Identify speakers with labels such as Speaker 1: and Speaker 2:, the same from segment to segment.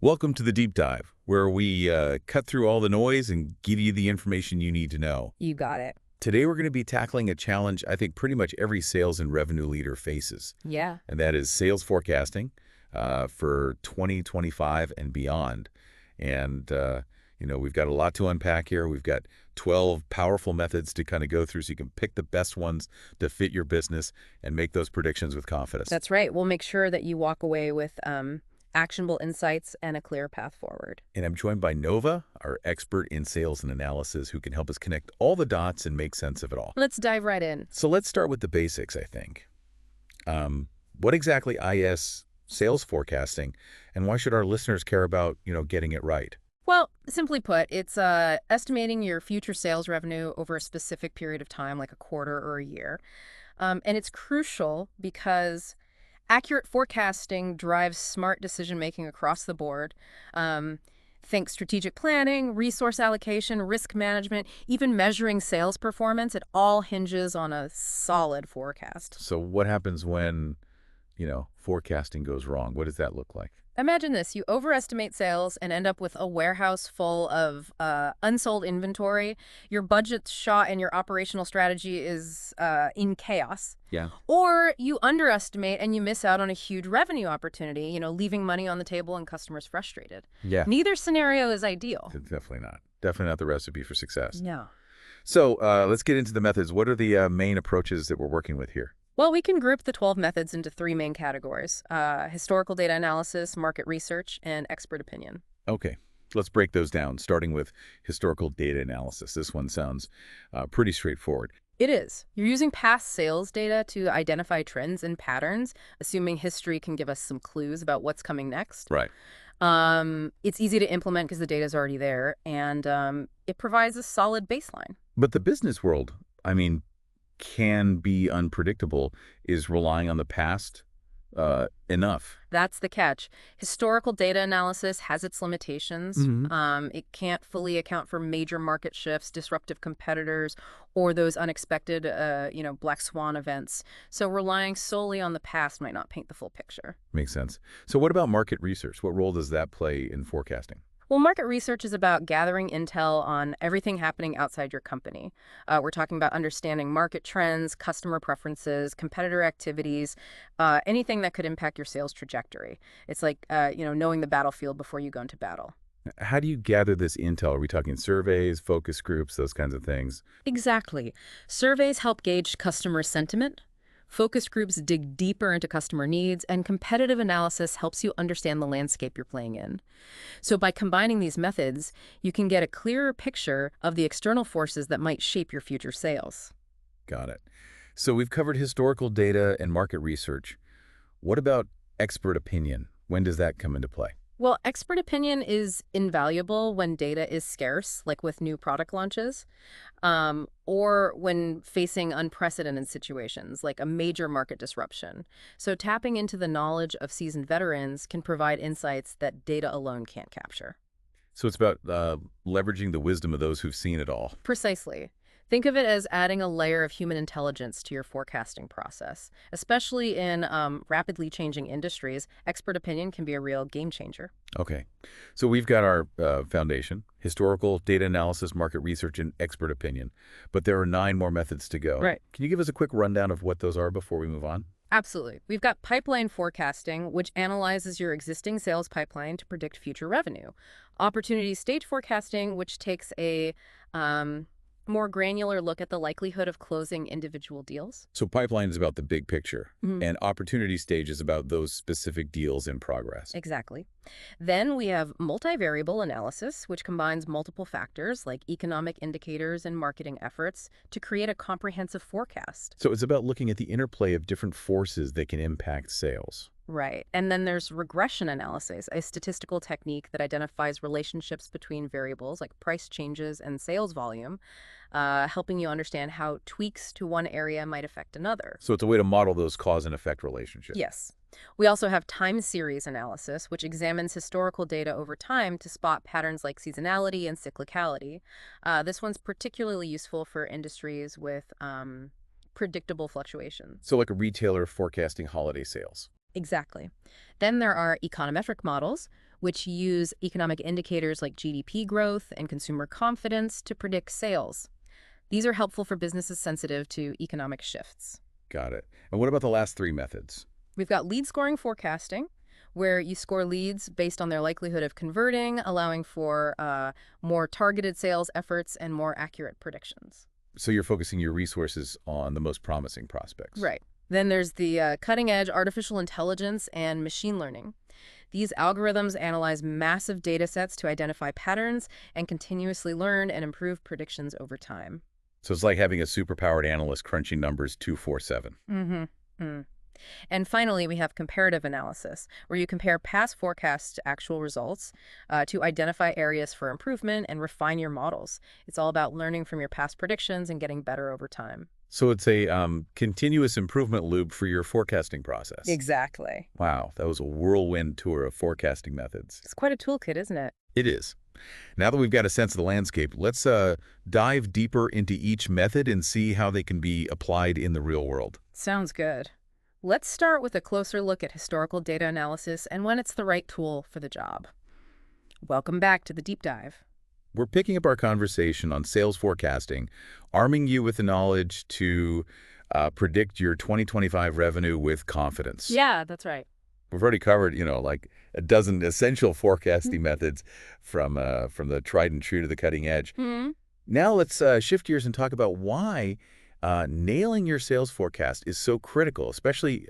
Speaker 1: Welcome to the Deep Dive, where we cut through all the noise and give you the information you need to know.
Speaker 2: You got it.
Speaker 1: Today, we're going to be tackling a challenge I think pretty much every sales and revenue leader faces,
Speaker 2: Yeah.
Speaker 1: and that is sales forecasting for 2025 and beyond. And, we've got a lot to unpack here. We've got 12 powerful methods to kind of go through so you can pick the best ones to fit your business and make those predictions with confidence.
Speaker 2: That's right. We'll make sure that you walk away with actionable insights and a clear path forward.
Speaker 1: And I'm joined by Nova, our expert in sales and analysis, who can help us connect all the dots and make sense of it all.
Speaker 2: Let's dive right in.
Speaker 1: So let's start with the basics, I think. What exactly is sales forecasting, and why should our listeners care about, getting it right?
Speaker 2: Well, simply put, it's estimating your future sales revenue over a specific period of time, like a quarter or a year. And it's crucial because accurate forecasting drives smart decision-making across the board. Think strategic planning, resource allocation, risk management, even measuring sales performance. It all hinges on a solid forecast.
Speaker 1: So what happens when, forecasting goes wrong? What does that look like?
Speaker 2: Imagine this. You overestimate sales and end up with a warehouse full of unsold inventory. Your budget's shot and your operational strategy is in chaos.
Speaker 1: Yeah.
Speaker 2: Or you underestimate and you miss out on a huge revenue opportunity, leaving money on the table and customers frustrated.
Speaker 1: Yeah.
Speaker 2: Neither scenario is ideal.
Speaker 1: Definitely not. Definitely not the recipe for success.
Speaker 2: No.
Speaker 1: So let's get into the methods. What are the main approaches that we're working with here?
Speaker 2: Well, we can group the 12 methods into three main categories: historical data analysis, market research, and expert opinion.
Speaker 1: Okay, let's break those down, starting with historical data analysis. This one sounds pretty straightforward.
Speaker 2: It is. You're using past sales data to identify trends and patterns, assuming history can give us some clues about what's coming next.
Speaker 1: Right.
Speaker 2: It's easy to implement because the data is already there, and it provides a solid baseline.
Speaker 1: But the business world, can be unpredictable. Is relying on the past enough?
Speaker 2: That's the catch. Historical data analysis has its limitations. It can't fully account for major market shifts, disruptive competitors, or those unexpected, black swan events. So relying solely on the past might not paint the full picture.
Speaker 1: Makes sense. So what about market research? What role does that play in forecasting?
Speaker 2: Well, market research is about gathering intel on everything happening outside your company. We're talking about understanding market trends, customer preferences, competitor activities, anything that could impact your sales trajectory. It's like, knowing the battlefield before you go into battle.
Speaker 1: How do you gather this intel? Are we talking surveys, focus groups, those kinds of things?
Speaker 2: Exactly. Surveys help gauge customer sentiment. Focus groups dig deeper into customer needs, and competitive analysis helps you understand the landscape you're playing in. So by combining these methods, you can get a clearer picture of the external forces that might shape your future sales.
Speaker 1: Got it. So we've covered historical data and market research. What about expert opinion? When does that come into play?
Speaker 2: Well, expert opinion is invaluable when data is scarce, like with new product launches, or when facing unprecedented situations, like a major market disruption. So tapping into the knowledge of seasoned veterans can provide insights that data alone can't capture.
Speaker 1: So it's about leveraging the wisdom of those who've seen it all.
Speaker 2: Precisely. Think of it as adding a layer of human intelligence to your forecasting process. Especially in rapidly changing industries, expert opinion can be a real game changer.
Speaker 1: Okay. So we've got our foundation: historical data analysis, market research, and expert opinion. But there are 9 more methods to go.
Speaker 2: Right.
Speaker 1: Can you give us a quick rundown of what those are before we move on?
Speaker 2: Absolutely. We've got pipeline forecasting, which analyzes your existing sales pipeline to predict future revenue. Opportunity stage forecasting, which takes a more granular look at the likelihood of closing individual deals.
Speaker 1: So pipeline is about the big picture,
Speaker 2: Mhm.
Speaker 1: and opportunity stage is about those specific deals in progress.
Speaker 2: Exactly. Then we have multivariable analysis, which combines multiple factors like economic indicators and marketing efforts to create a comprehensive forecast.
Speaker 1: So it's about looking at the interplay of different forces that can impact sales.
Speaker 2: Right. And then there's regression analysis, a statistical technique that identifies relationships between variables like price changes and sales volume, helping you understand how tweaks to one area might affect another.
Speaker 1: So it's a way to model those cause and effect relationships.
Speaker 2: Yes. We also have time series analysis, which examines historical data over time to spot patterns like seasonality and cyclicality. This one's particularly useful for industries with predictable fluctuations.
Speaker 1: So like a retailer forecasting holiday sales.
Speaker 2: Exactly. Then there are econometric models, which use economic indicators like GDP growth and consumer confidence to predict sales. These are helpful for businesses sensitive to economic shifts.
Speaker 1: Got it. And what about the last three methods?
Speaker 2: We've got lead scoring forecasting, where you score leads based on their likelihood of converting, allowing for more targeted sales efforts and more accurate predictions.
Speaker 1: So you're focusing your resources on the most promising prospects.
Speaker 2: Right. Then there's the cutting-edge artificial intelligence and machine learning. These algorithms analyze massive data sets to identify patterns and continuously learn and improve predictions over time.
Speaker 1: So it's like having a superpowered analyst crunching numbers 24/7.
Speaker 2: Mm-hmm. And finally, we have comparative analysis, where you compare past forecasts to actual results to identify areas for improvement and refine your models. It's all about learning from your past predictions and getting better over time.
Speaker 1: So it's a continuous improvement loop for your forecasting process.
Speaker 2: Exactly.
Speaker 1: Wow, that was a whirlwind tour of forecasting methods.
Speaker 2: It's quite a toolkit, isn't it?
Speaker 1: It is. Now that we've got a sense of the landscape, let's dive deeper into each method and see how they can be applied in the real world.
Speaker 2: Sounds good. Let's start with a closer look at historical data analysis and when it's the right tool for the job. Welcome back to the deep dive.
Speaker 1: We're picking up our conversation on sales forecasting, arming you with the knowledge to predict your 2025 revenue with confidence.
Speaker 2: Yeah, that's right.
Speaker 1: We've already covered, like a dozen essential forecasting methods from the tried and true to the cutting edge.
Speaker 2: Hmm.
Speaker 1: Now let's shift gears and talk about why nailing your sales forecast is so critical, especially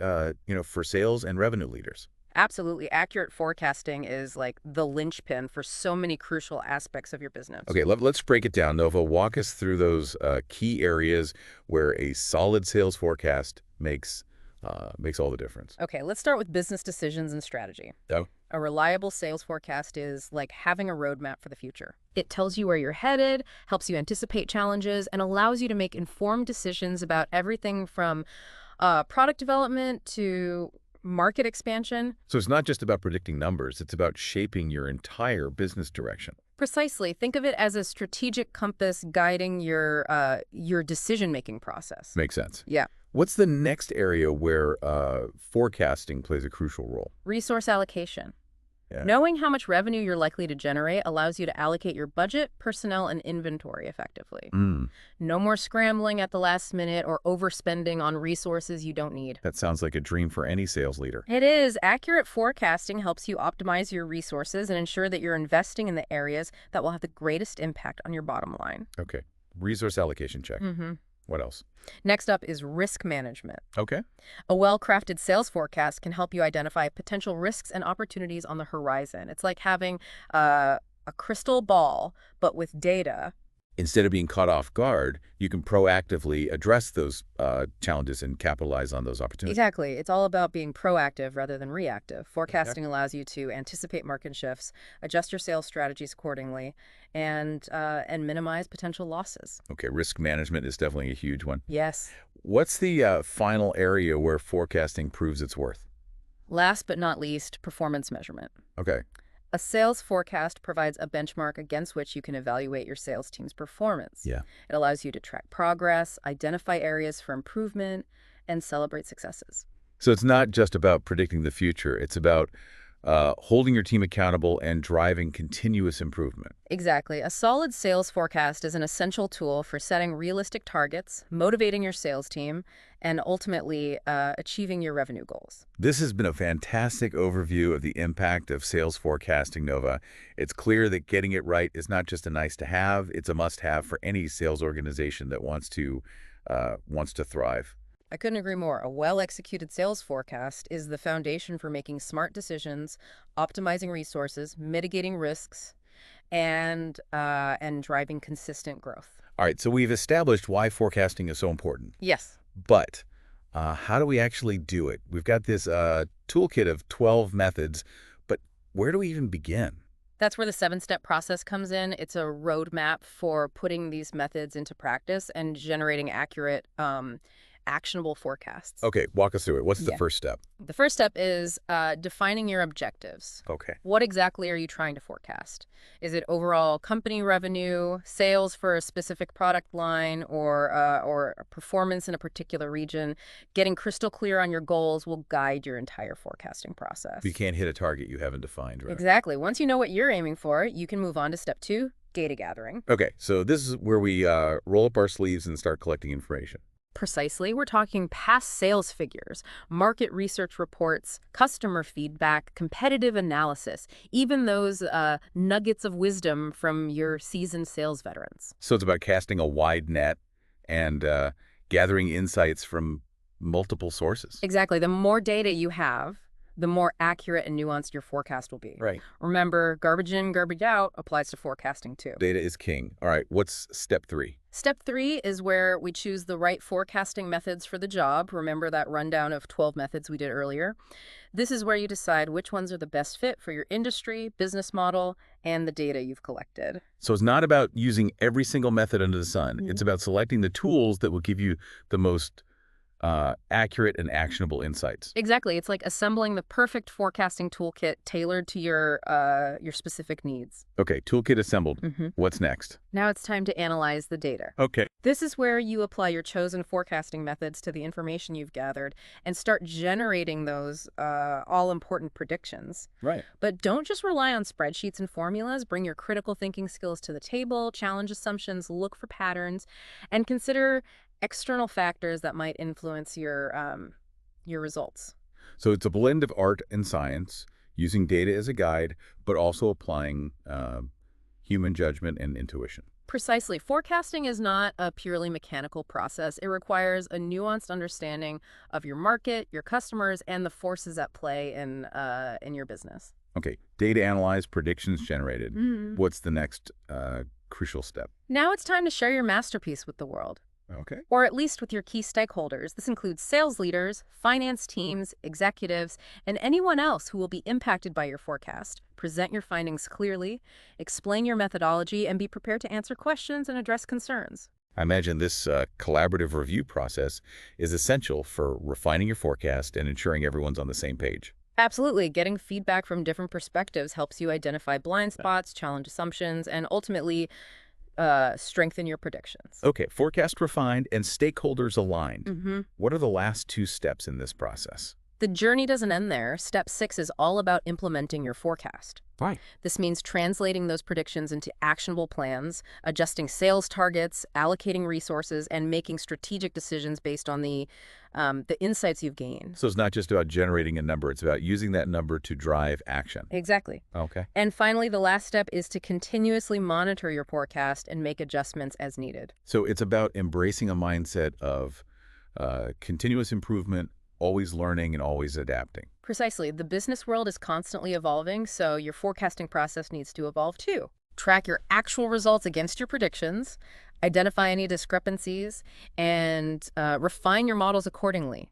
Speaker 1: for sales and revenue leaders.
Speaker 2: Absolutely. Accurate forecasting is like the linchpin for so many crucial aspects of your business.
Speaker 1: Okay, let's break it down. Nova, walk us through those key areas where a solid sales forecast makes all the difference.
Speaker 2: Okay, let's start with business decisions and strategy.
Speaker 1: Oh,
Speaker 2: A reliable sales forecast is like having a roadmap for the future. It tells you where you're headed, helps you anticipate challenges, and allows you to make informed decisions about everything from product development to market expansion.
Speaker 1: so it's not just about predicting numbers, it's about shaping your entire business direction.
Speaker 2: Precisely. Think of it as a strategic compass guiding your decision-making process.
Speaker 1: Makes sense.
Speaker 2: Yeah.
Speaker 1: What's the next area where forecasting plays a crucial role?
Speaker 2: Resource allocation.
Speaker 1: Yeah.
Speaker 2: Knowing how much revenue you're likely to generate allows you to allocate your budget, personnel, and inventory effectively.
Speaker 1: Mm,
Speaker 2: No more scrambling at the last minute or overspending on resources you don't need.
Speaker 1: that sounds like a dream for any sales leader.
Speaker 2: It is. Accurate forecasting helps you optimize your resources and ensure that you're investing in the areas that will have the greatest impact on your bottom line.
Speaker 1: Okay. Resource allocation check.
Speaker 2: Mm-hmm.
Speaker 1: What else?
Speaker 2: Next up is risk management.
Speaker 1: Okay.
Speaker 2: A well-crafted sales forecast can help you identify potential risks and opportunities on the horizon. It's like having a crystal ball, but with data.
Speaker 1: Instead of being caught off guard, you can proactively address those challenges and capitalize on those opportunities.
Speaker 2: Exactly. It's all about being proactive rather than reactive. Forecasting allows you to anticipate market shifts, adjust your sales strategies accordingly, and minimize potential losses.
Speaker 1: Okay, risk management is definitely a huge one.
Speaker 2: Yes.
Speaker 1: What's the final area where forecasting proves its worth?
Speaker 2: Last but not least, performance measurement.
Speaker 1: Okay.
Speaker 2: A sales forecast provides a benchmark against which you can evaluate your sales team's performance.
Speaker 1: Yeah.
Speaker 2: It allows you to track progress, identify areas for improvement, and celebrate successes.
Speaker 1: So it's not just about predicting the future. It's about holding your team accountable and driving continuous improvement.
Speaker 2: Exactly. A solid sales forecast is an essential tool for setting realistic targets, motivating your sales team, and ultimately achieving your revenue goals.
Speaker 1: This has been a fantastic overview of the impact of sales forecasting, Nova. It's clear that getting it right is not just a nice to have, it's a must have for any sales organization that wants to thrive.
Speaker 2: I couldn't agree more. A well-executed sales forecast is the foundation for making smart decisions, optimizing resources, mitigating risks, and driving consistent growth.
Speaker 1: All right, so we've established why forecasting is so important.
Speaker 2: Yes.
Speaker 1: But how do we actually do it? We've got this toolkit of 12 methods, but where do we even begin?
Speaker 2: That's where the 7-step process comes in. It's a roadmap for putting these methods into practice and generating accurate actionable forecasts.
Speaker 1: Okay, walk us through it. What's the
Speaker 2: Yeah.
Speaker 1: first step?
Speaker 2: The first step is defining your objectives.
Speaker 1: Okay.
Speaker 2: What exactly are you trying to forecast? Is it overall company revenue, sales for a specific product line, or performance in a particular region? Getting crystal clear on your goals will guide your entire forecasting
Speaker 1: You
Speaker 2: process.
Speaker 1: can't hit a target you haven't defined, right?
Speaker 2: Exactly. Once you know what you're aiming for, you can move on to step two, data gathering.
Speaker 1: Okay, so this is where we roll up our sleeves and start collecting information.
Speaker 2: Precisely. We're talking past sales figures, market research reports, customer feedback, competitive analysis, even those nuggets of wisdom from your seasoned sales veterans.
Speaker 1: So it's about casting a wide net and gathering insights from multiple sources.
Speaker 2: Exactly. The more data you have, the more accurate and nuanced your forecast will be.
Speaker 1: Right.
Speaker 2: Remember, garbage in, garbage out applies to forecasting too.
Speaker 1: Data is king. All right, what's step 3?
Speaker 2: Step three is where we choose the right forecasting methods for the job. Remember that rundown of 12 methods we did earlier? This is where you decide which ones are the best fit for your industry, business model, and the data you've collected.
Speaker 1: So it's not about using every single method under the sun.
Speaker 2: Mhm.
Speaker 1: It's about selecting the tools that will give you the most accurate and actionable insights.
Speaker 2: Exactly. It's like assembling the perfect forecasting toolkit tailored to your specific needs.
Speaker 1: Okay, toolkit assembled.
Speaker 2: Mhm.
Speaker 1: What's next?
Speaker 2: Now it's time to analyze the data.
Speaker 1: Okay.
Speaker 2: This is where you apply your chosen forecasting methods to the information you've gathered and start generating those all-important predictions.
Speaker 1: Right.
Speaker 2: But don't just rely on spreadsheets and formulas. Bring your critical thinking skills to the table, challenge assumptions, look for patterns, and consider external factors that might influence your results.
Speaker 1: So it's a blend of art and science, using data as a guide, but also applying human judgment and intuition.
Speaker 2: Precisely. Forecasting is not a purely mechanical process. It requires a nuanced understanding of your market, your customers, and the forces at play in your business.
Speaker 1: Okay, data analyzed, predictions generated. What's the next crucial step?
Speaker 2: Now it's time to share your masterpiece with the world,
Speaker 1: Okay.
Speaker 2: or at least with your key stakeholders. This includes sales leaders, finance teams, executives, and anyone else who will be impacted by your forecast. Present your findings clearly, explain your methodology, and be prepared to answer questions and address concerns.
Speaker 1: I imagine this collaborative review process is essential for refining your forecast and ensuring everyone's on the same page.
Speaker 2: Absolutely. Getting feedback from different perspectives helps you identify blind spots, challenge assumptions, and ultimately strengthen your predictions.
Speaker 1: Okay, forecast refined and stakeholders aligned.
Speaker 2: Mhm.
Speaker 1: What are the last 2 steps in this process?
Speaker 2: The journey doesn't end there. Step six is all about implementing your forecast.
Speaker 1: Right.
Speaker 2: This means translating those predictions into actionable plans, adjusting sales targets, allocating resources, and making strategic decisions based on the insights you've gained.
Speaker 1: So it's not just about generating a number, it's about using that number to drive action.
Speaker 2: Exactly.
Speaker 1: Okay.
Speaker 2: And finally, the last step is to continuously monitor your forecast and make adjustments as needed.
Speaker 1: So it's about embracing a mindset of continuous improvement, always learning and always adapting.
Speaker 2: Precisely. The business world is constantly evolving, so your forecasting process needs to evolve too. Track your actual results against your predictions, identify any discrepancies, and refine your models accordingly.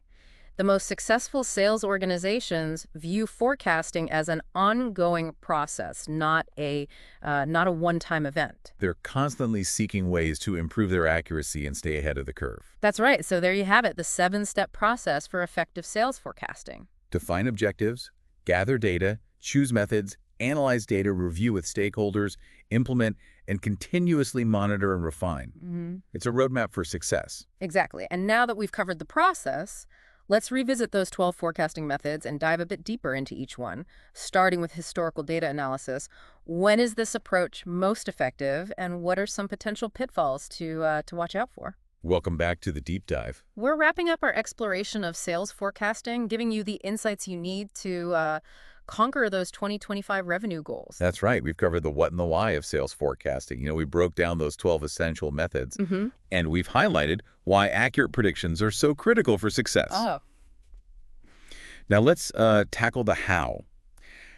Speaker 2: The most successful sales organizations view forecasting as an ongoing process, not a one-time event.
Speaker 1: They're constantly seeking ways to improve their accuracy and stay ahead of the curve.
Speaker 2: That's right. So there you have it, the 7-step process for effective sales forecasting.
Speaker 1: Define objectives, gather data, choose methods, analyze data, review with stakeholders, implement, and continuously monitor and refine. It's a roadmap for success.
Speaker 2: Exactly. And now that we've covered the process, let's revisit those 12 forecasting methods and dive a bit deeper into each one, starting with historical data analysis. When is this approach most effective, and what are some potential pitfalls to watch out for?
Speaker 1: Welcome back to the deep dive.
Speaker 2: We're wrapping up our exploration of sales forecasting, giving you the insights you need to conquer those 2025 revenue goals.
Speaker 1: That's right. We've covered the what and the why of sales forecasting. We broke down those 12 essential methods, and we've highlighted why accurate predictions are so critical for success.
Speaker 2: Oh.
Speaker 1: Now let's tackle the how.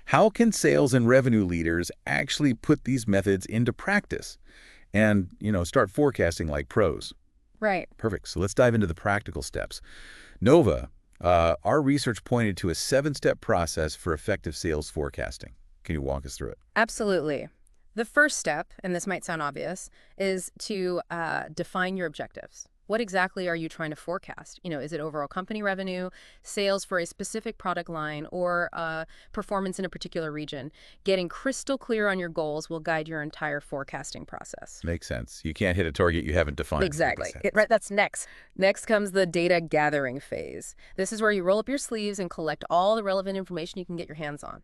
Speaker 1: How can sales and revenue leaders actually put these methods into practice and, start forecasting like pros?
Speaker 2: Right.
Speaker 1: Perfect. So let's dive into the practical steps. Nova, our research pointed to a 7-step process for effective sales forecasting. Can you walk us through it?
Speaker 2: Absolutely. The first step, and this might sound obvious, is to define your objectives. What exactly are you trying to forecast? Is it overall company revenue, sales for a specific product line, or performance in a particular region? Getting crystal clear on your goals will guide your entire forecasting process.
Speaker 1: Makes sense. You can't hit a target you haven't defined. Makes
Speaker 2: Exactly.
Speaker 1: sense.
Speaker 2: Right, that's next. Next comes the data gathering phase. This is where you roll up your sleeves and collect all the relevant information you can get your hands on.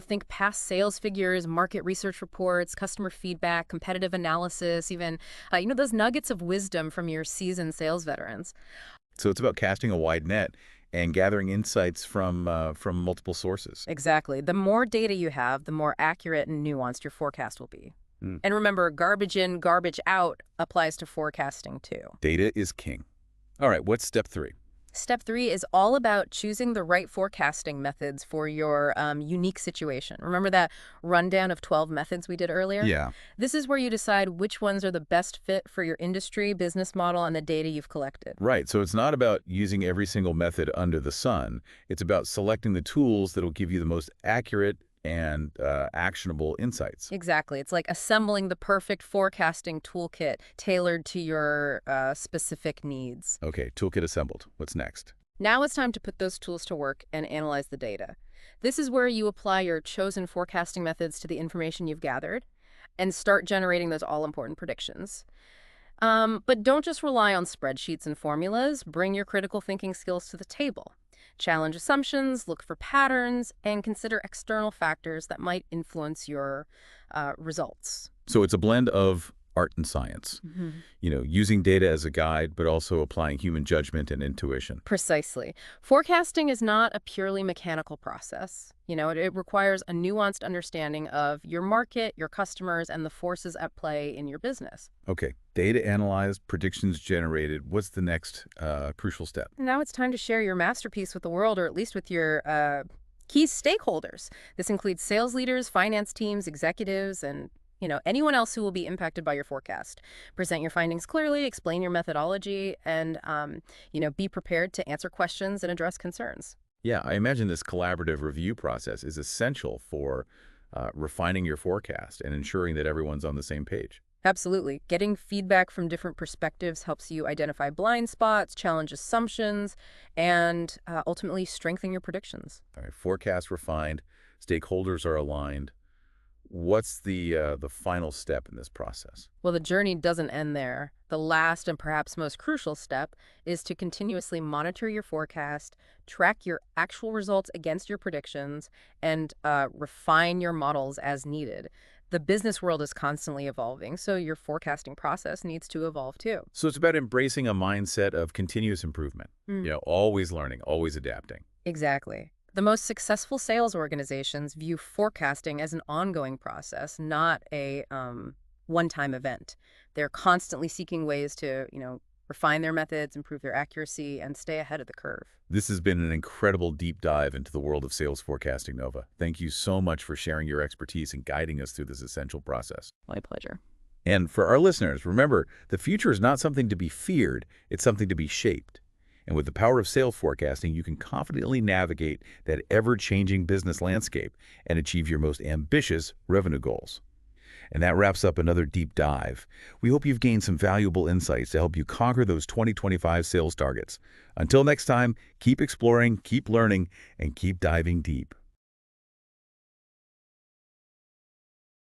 Speaker 2: Think past sales figures, market research reports, customer feedback, competitive analysis, even, those nuggets of wisdom from your seasoned sales veterans.
Speaker 1: So it's about casting a wide net and gathering insights from multiple sources.
Speaker 2: Exactly. The more data you have, the more accurate and nuanced your forecast will be.
Speaker 1: Hmm.
Speaker 2: And remember, garbage in, garbage out applies to forecasting too.
Speaker 1: Data is king. All right, what's step 3?
Speaker 2: Step 3 is all about choosing the right forecasting methods for your unique situation. Remember that rundown of 12 methods we did earlier?
Speaker 1: Yeah.
Speaker 2: This is where you decide which ones are the best fit for your industry, business model, and the data you've collected.
Speaker 1: Right. So it's not about using every single method under the sun. It's about selecting the tools that will give you the most accurate and actionable insights.
Speaker 2: Exactly. It's like assembling the perfect forecasting toolkit tailored to your specific needs.
Speaker 1: Okay, toolkit assembled. What's next?
Speaker 2: Now it's time to put those tools to work and analyze the data. This is where you apply your chosen forecasting methods to the information you've gathered and start generating those all-important predictions. But don't just rely on spreadsheets and formulas. Bring your critical thinking skills to the table. Challenge assumptions, look for patterns, and consider external factors that might influence your results.
Speaker 1: So it's a blend of art and science. Using data as a guide, but also applying human judgment and intuition.
Speaker 2: Precisely. Forecasting is not a purely mechanical process. It requires a nuanced understanding of your market, your customers, and the forces at play in your business.
Speaker 1: Okay, data analyzed, predictions generated. What's the next crucial step?
Speaker 2: Now it's time to share your masterpiece with the world, or at least with your key stakeholders. This includes sales leaders, finance teams, executives, and anyone else who will be impacted by your forecast. Present your findings clearly, explain your methodology, and be prepared to answer questions and address concerns.
Speaker 1: Yeah, I imagine this collaborative review process is essential for refining your forecast and ensuring that everyone's on the same page.
Speaker 2: Absolutely. Getting feedback from different perspectives helps you identify blind spots, challenge assumptions, and ultimately strengthen your predictions.
Speaker 1: All right, forecast refined, stakeholders are aligned. What's the final step in this process?
Speaker 2: Well, the journey doesn't end there. The last and perhaps most crucial step is to continuously monitor your forecast, track your actual results against your predictions, and refine your models as needed. The business world is constantly evolving, so your forecasting process needs to evolve too.
Speaker 1: So it's about embracing a mindset of continuous improvement. Always learning, always adapting.
Speaker 2: Exactly. The most successful sales organizations view forecasting as an ongoing process, not a one-time event. They're constantly seeking ways to, refine their methods, improve their accuracy, and stay ahead of the curve.
Speaker 1: This has been an incredible deep dive into the world of sales forecasting, Nova. Thank you so much for sharing your expertise and guiding us through this essential process.
Speaker 2: My pleasure.
Speaker 1: And for our listeners, remember, the future is not something to be feared, it's something to be shaped. And with the power of sales forecasting, you can confidently navigate that ever-changing business landscape and achieve your most ambitious revenue goals. And that wraps up another deep dive. We hope you've gained some valuable insights to help you conquer those 2025 sales targets. Until next time, keep exploring, keep learning, and keep diving deep.